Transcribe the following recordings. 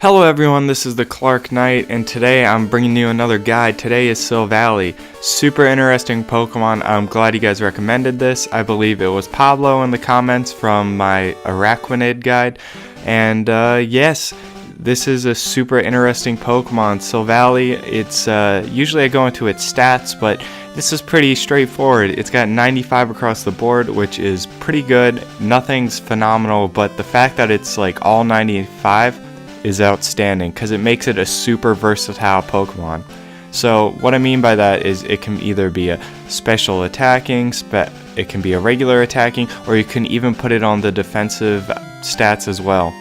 Hello everyone, this is the Clark Knight, and today I'm bringing you another guide. Today is Silvally. Super interesting Pokemon. I'm glad you guys recommended this. I believe it was Pablo in the comments from my Araquanid guide. And yes, this is a super interesting Pokemon. Silvally, it's usually I go into its stats, but this is pretty straightforward. It's got 95 across the board, which is pretty good. Nothing's phenomenal, but the fact that it's like all 95 is outstanding because it makes it a super versatile Pokemon. So what I mean by that is it can either be a special attacking, it can be a regular attacking, or you can even put it on the defensive stats as well.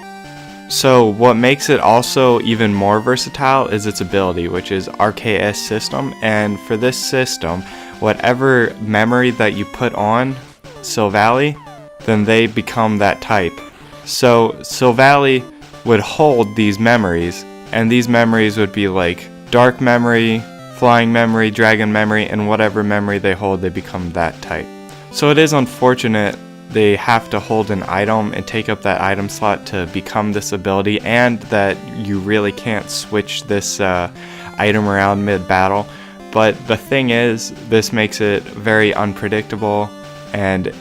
So what makes it also even more versatile is its ability, which is RKS system, and for this system, whatever memory that you put on Silvally, then they become that type. So Silvally would hold these memories, and these memories would be like dark memory, flying memory, dragon memory, and whatever memory they hold, they become that type. So it is unfortunate they have to hold an item and take up that item slot to become this ability, and that you really can't switch this item around mid-battle. But the thing is, this makes it very unpredictable, and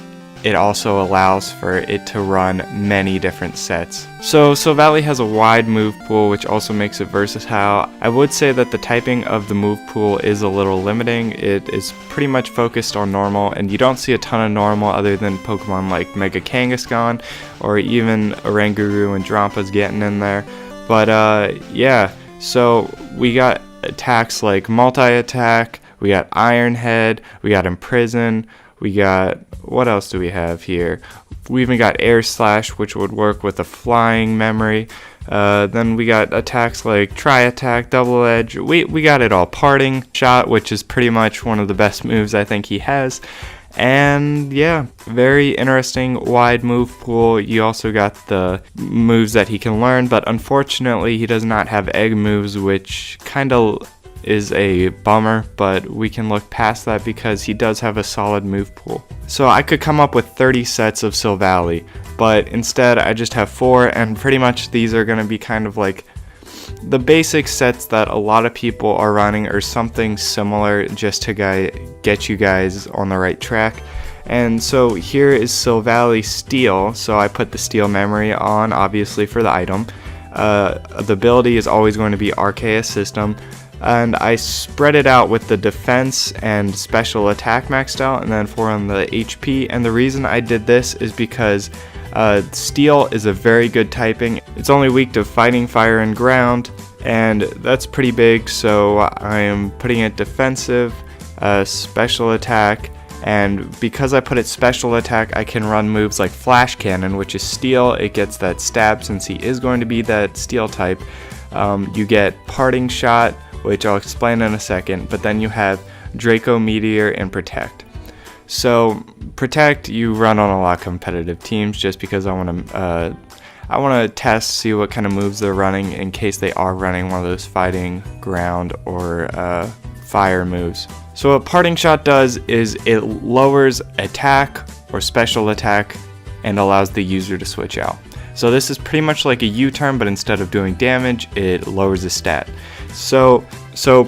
it also allows for it to run many different sets. So Silvally has a wide move pool, which also makes it versatile. I would say that the typing of the move pool is a little limiting. It is pretty much focused on normal, and you don't see a ton of normal other than Pokemon like Mega Kangaskhan, or even Oranguru and Drompa's getting in there. But yeah, so we got attacks like Multi-Attack, we got Iron Head, we got Imprison, we got, what else do we have here? We even got Air Slash, which would work with a flying memory. Then we got attacks like Tri-Attack, Double Edge. We got it all. Parting Shot, which is pretty much one of the best moves I think he has. And yeah, very interesting wide move pool. You also got the moves that he can learn, but unfortunately he does not have egg moves, which kind of is a bummer, but we can look past that because he does have a solid move pool. So I could come up with 30 sets of Silvally, but instead I just have 4, and pretty much these are going to be kind of like the basic sets that a lot of people are running, or something similar, just to get you guys on the right track. And so here is Silvally Steel, so I put the Steel memory on, obviously, for the item. The ability is always going to be RKS system, and I spread it out with the defense and special attack maxed out, and then 4 on the HP. And the reason I did this is because Steel is a very good typing. It's only weak to Fighting, Fire, and Ground, and that's pretty big, so I am putting it defensive, special attack, and because I put it special attack, I can run moves like Flash Cannon, which is Steel. It gets that stab since he is going to be that Steel type. You get Parting Shot, which I'll explain in a second, but then you have Draco Meteor and Protect. So Protect you run on a lot of competitive teams, just because I want to test, see what kind of moves they're running in case they are running one of those Fighting, Ground, or Fire moves. So what Parting Shot does is it lowers attack or special attack and allows the user to switch out. So this is pretty much like a U-turn, but instead of doing damage, it lowers the stat. So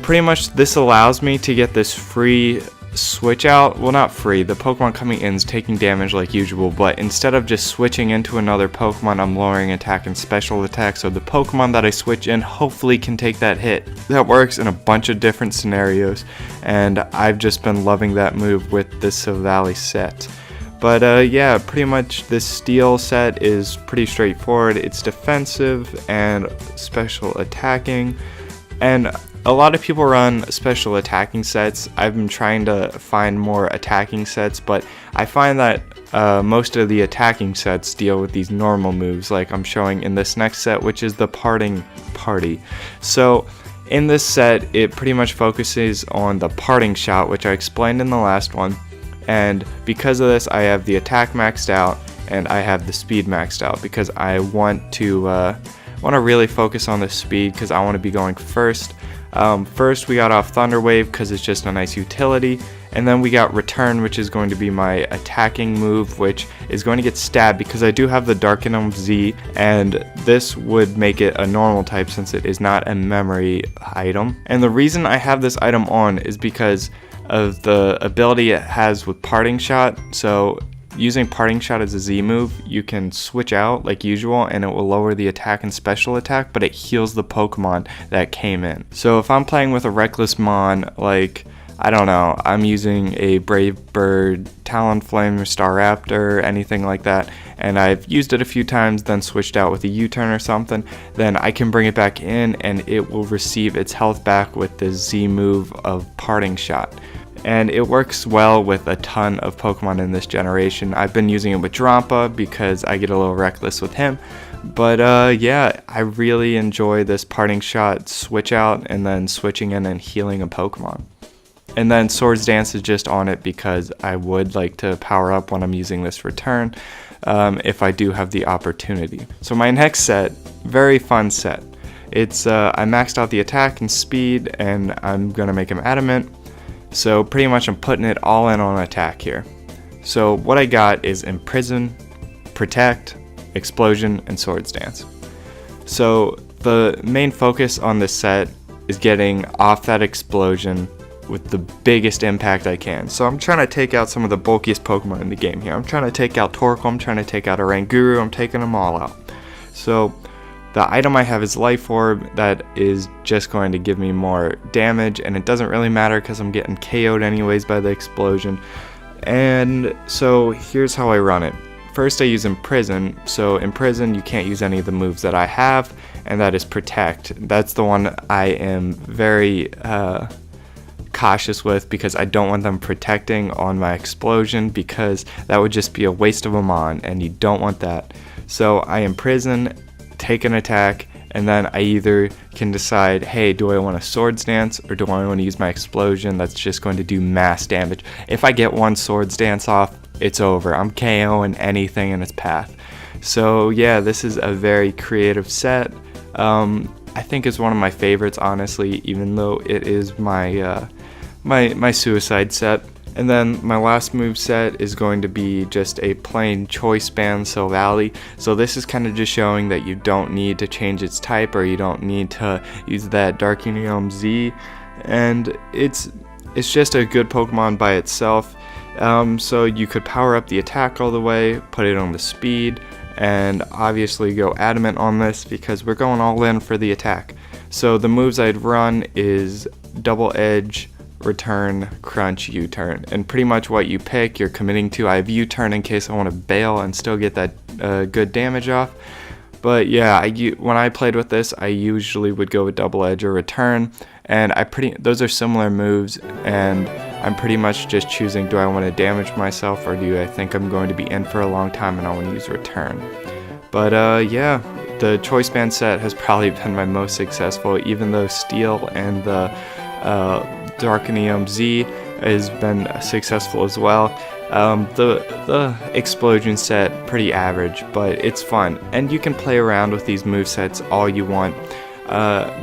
pretty much this allows me to get this free switch out. Well, not free, the Pokemon coming in is taking damage like usual, but instead of just switching into another Pokemon, I'm lowering attack and special attack, so the Pokemon that I switch in hopefully can take that hit. That works in a bunch of different scenarios, and I've just been loving that move with this Silvally set. But yeah, pretty much this Steel set is pretty straightforward. It's defensive and special attacking, and a lot of people run special attacking sets. I've been trying to find more attacking sets, but I find that most of the attacking sets deal with these normal moves like I'm showing in this next set, which is the Parting Party. So in this set, it pretty much focuses on the Parting Shot, which I explained in the last one. And because of this, I have the attack maxed out and I have the speed maxed out, because I want to really focus on the speed, because I want to be going first. First we got off Thunder Wave because it's just a nice utility, And then we got Return, which is going to be my attacking move, which is going to get stabbed because I do have the Darkinium Z, and this would make it a normal type since it is not a memory item. And the reason I have this item on is because of the ability it has with Parting Shot. So using Parting Shot as a Z move, you can switch out like usual and it will lower the attack and special attack, but it heals the Pokemon that came in. So if I'm playing with a Reckless Mon, like, I don't know, I'm using a Brave Bird, Talonflame, Staraptor, anything like that, and I've used it a few times, then switched out with a U-turn or something, then I can bring it back in and it will receive its health back with the Z move of Parting Shot. And it works well with a ton of Pokemon in this generation. I've been using it with Drampa because I get a little reckless with him. But yeah, I really enjoy this Parting Shot switch out and then switching in and healing a Pokemon. And then Swords Dance is just on it because I would like to power up when I'm using this Return if I do have the opportunity. So my next set, very fun set. It's I maxed out the attack and speed and I'm going to make him Adamant. So pretty much I'm putting it all in on attack here. So what I got is Imprison, Protect, Explosion, and Swords Dance. So the main focus on this set is getting off that Explosion with the biggest impact I can. So I'm trying to take out some of the bulkiest Pokemon in the game here. I'm trying to take out Torkoal, I'm trying to take out a Ranguru, I'm taking them all out. So the item I have is Life Orb, that is just going to give me more damage, and it doesn't really matter because I'm getting KO'd anyways by the Explosion. And so here's how I run it. First I use Imprison. So Imprison, you can't use any of the moves that I have, and that is Protect. That's the one I am very cautious with because I don't want them protecting on my Explosion because that would just be a waste of a Mon, and you don't want that. So I Imprison, take an attack, and then I either can decide, hey, do I want a Swords Dance or do I want to use my Explosion that's just going to do mass damage. If I get one Swords Dance off, it's over. I'm KOing anything in its path. So yeah, this is a very creative set. I think it's one of my favorites, honestly, even though it is my my suicide set. And then my last move set is going to be just a plain Choice Band Silvally. So this is kind of just showing that you don't need to change its type, or you don't need to use that Darkinium Z, and it's just a good Pokemon by itself. So you could power up the attack all the way, put it on the speed, and obviously go Adamant on this because we're going all in for the attack. So the moves I'd run is Double Edge, Return, Crunch, U-turn, and pretty much what you pick you're committing to. I have U-turn in case I want to bail and still get that good damage off. But yeah, when I played with this, I usually would go with Double Edge or Return, and those are similar moves, and I'm pretty much just choosing, do I want to damage myself or do I think I'm going to be in for a long time and I want to use Return. But yeah, the Choice Band set has probably been my most successful, even though Steel and the Darkinium Z has been successful as well. The Explosion set, pretty average, but it's fun, and you can play around with these movesets all you want.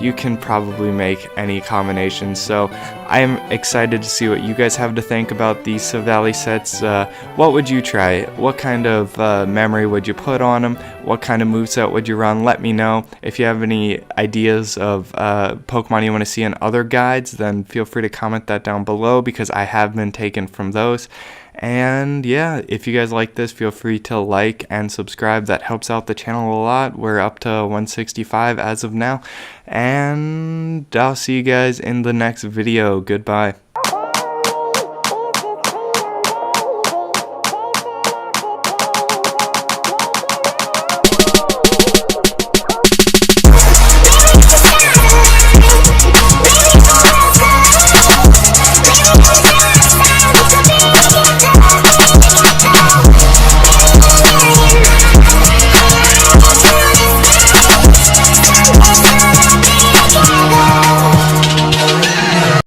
You can probably make any combination, so I'm excited to see what you guys have to think about these Silvally sets. What would you try? What kind of memory would you put on them? What kind of moveset would you run? Let me know. If you have any ideas of Pokemon you want to see in other guides, then feel free to comment that down below because I have been taken from those. And yeah, if you guys like this, feel free to like and subscribe. That helps out the channel a lot. We're up to 165 as of now. And I'll see you guys in the next video. Goodbye.